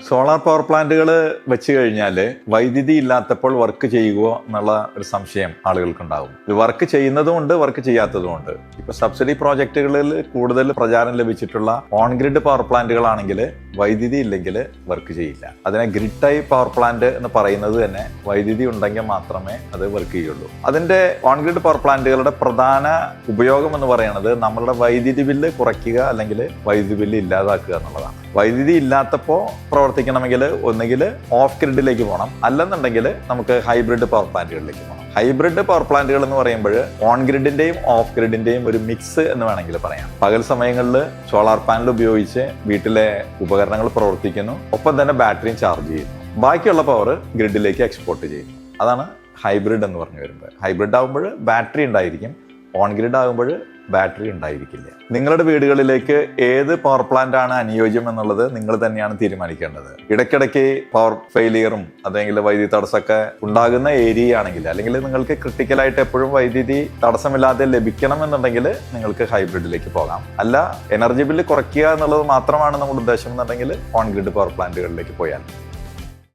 Solar power പ്ലാന്റുകൾ വെച്ച് കഴിഞ്ഞാൽ വൈദ്യുതി ഇല്ലാത്തപ്പോൾ വർക്ക് ചെയ്യുക എന്നുള്ള ഒരു സംശയം ആളുകൾക്കുണ്ടാകും. ഇത് വർക്ക് ചെയ്യുന്നതുമുണ്ട്, വർക്ക് ചെയ്യാത്തതുമുണ്ട്. ഇപ്പൊ സബ്സിഡി പ്രോജക്റ്റുകളിൽ കൂടുതൽ പ്രചാരം ലഭിച്ചിട്ടുള്ള ഓൺ ഗ്രിഡ് പവർ പ്ലാന്റുകളാണെങ്കിൽ വൈദ്യുതി ഇല്ലെങ്കിൽ വർക്ക് ചെയ്യില്ല. അതിനെ ഗ്രിഡ് ടൈപ്പ് പവർ പ്ലാന്റ് എന്ന് പറയുന്നത് തന്നെ വൈദ്യുതി ഉണ്ടെങ്കിൽ മാത്രമേ അത് വർക്ക് ചെയ്യുള്ളൂ. അതിന്റെ ഓൺ ഗ്രിഡ് പവർ പ്ലാന്റുകളുടെ പ്രധാന ഉപയോഗം എന്ന് പറയുന്നത് നമ്മളുടെ വൈദ്യുതി ബില്ല് കുറയ്ക്കുക അല്ലെങ്കിൽ വൈദ്യുതി ബില്ല് ഇല്ലാതാക്കുക എന്നുള്ളതാണ്. വൈദ്യുതി ഇല്ലാത്തപ്പോൾ പ്രവർത്തിക്കണമെങ്കിൽ ഒന്നുകിൽ ഓഫ് ഗ്രിഡിലേക്ക് പോകണം, അല്ലെന്നുണ്ടെങ്കിൽ നമുക്ക് ഹൈബ്രിഡ് പവർ പ്ലാന്റുകളിലേക്ക് പോകണം. ഹൈബ്രിഡ് പവർ പ്ലാന്റുകൾ എന്ന് പറയുമ്പോൾ ഓൺ ഗ്രിഡിന്റെയും ഓഫ് ഗ്രിഡിന്റെയും ഒരു മിക്സ് എന്ന് വേണമെങ്കിൽ പറയാം. പകൽ സമയങ്ങളിൽ സോളാർ പാനൽ ഉപയോഗിച്ച് വീട്ടിലെ ഉപകരണങ്ങൾ പ്രവർത്തിക്കുന്നു, ഒപ്പം തന്നെ ബാറ്ററിയും ചാർജ് ചെയ്യുന്നു. ബാക്കിയുള്ള പവർ ഗ്രിഡിലേക്ക് എക്സ്പോർട്ട് ചെയ്യുന്നു. അതാണ് ഹൈബ്രിഡ് എന്ന് പറഞ്ഞു വരുമ്പോൾ. ഹൈബ്രിഡ് ആകുമ്പോൾ ബാറ്ററി ഉണ്ടായിരിക്കും, ഓൺ ഗ്രിഡ് ആകുമ്പോൾ ബാറ്ററി ഉണ്ടായിരിക്കില്ല. നിങ്ങളുടെ വീടുകളിലേക്ക് ഏത് പവർ പ്ലാന്റ് ആണ് അനുയോജ്യം എന്നുള്ളത് നിങ്ങൾ തന്നെയാണ് തീരുമാനിക്കേണ്ടത്. ഇടയ്ക്കിടയ്ക്ക് പവർ ഫെയിലിയറും അല്ലെങ്കിൽ വൈദ്യുതി തടസ്സമൊക്കെ ഉണ്ടാകുന്ന ഏരിയ ആണെങ്കിൽ, അല്ലെങ്കിൽ നിങ്ങൾക്ക് ക്രിട്ടിക്കലായിട്ട് എപ്പോഴും വൈദ്യുതി തടസ്സമില്ലാതെ ലഭിക്കണം എന്നുണ്ടെങ്കിൽ നിങ്ങൾക്ക് ഹൈബ്രിഡിലേക്ക് പോകാം. അല്ല, എനർജി ബില്ല് കുറയ്ക്കുക എന്നുള്ളത് മാത്രമാണ് നമ്മുടെ ഉദ്ദേശം എന്നുണ്ടെങ്കിൽ ഓൺ ഗ്രിഡ് പവർ പ്ലാന്റുകളിലേക്ക് പോയാൽ